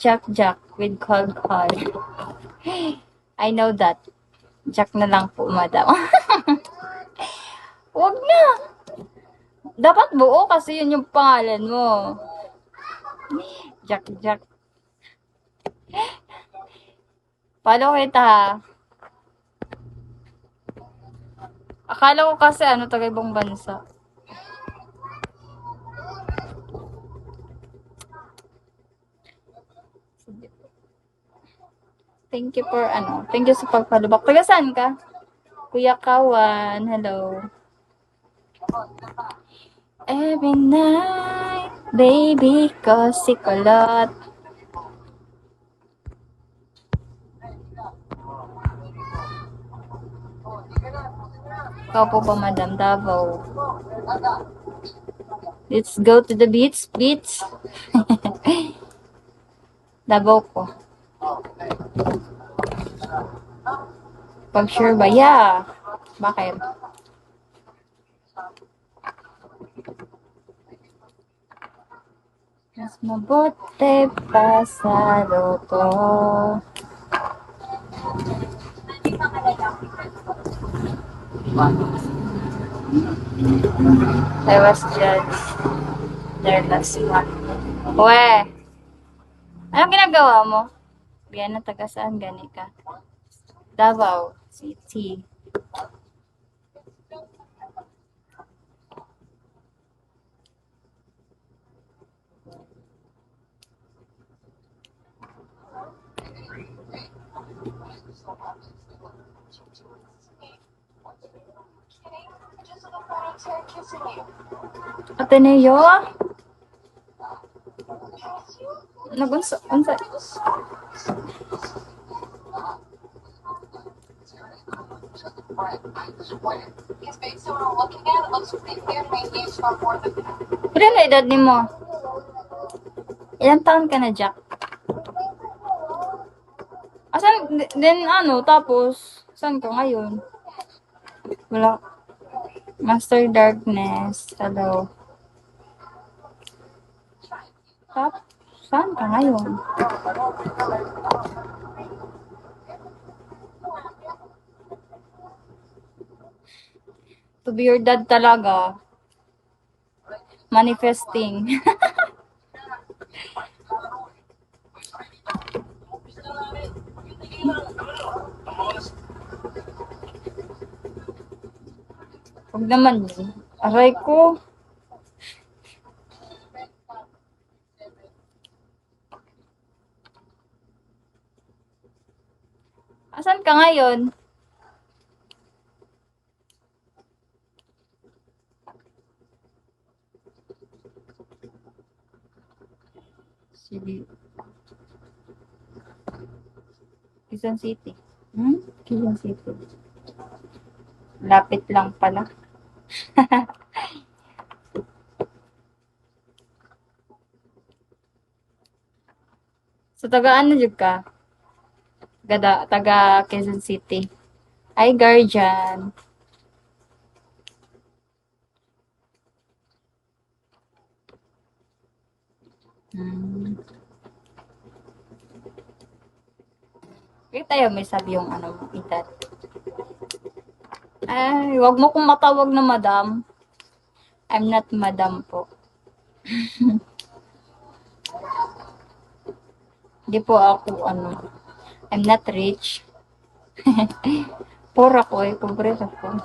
Jack Jack with cold call. I know that. Jack na lang po, madam. Wag na. Dapat buo kasi yun yung pangalan mo. Jack Jack. Follow kita ha. Akala ko kasi taga ibang bansa. Thank you for thank you sa pag-follow back. Taga saan ka? Kuya Kawan, hello. Every night, baby ko si Kulot. Ikaw po ba, Madam Davao? Let's go to the beach. Davao po. Pag sure ba? Yeah. Bakit? Mas mabuti pa sa loto. I was judged their last one. Uwe! Anong ginagawa mo? Biyan na taga saan gani ka? Davao City. Ateneo? Unsa? Ilan na edad ni mo? Ilang taon ka na, Jack? Asan, then tapos, saan ka ngayon? Wala. Master Darkness, hello. Tapos, saan ka ngayon? To be your dad talaga. Manifesting. Huwag naman yun. Aray ko. Asan ka ngayon? Sige. Quezon City. Quezon City. Lapit lang pala. So, taga ano jud ka? Taga Quezon City. Hi, guardian. Kaya tayo may sabi yung edad. Ay, wag mo kong matawag na madam. I'm not madam po. Hindi po ako, I'm not rich. Poor ako pobre ako.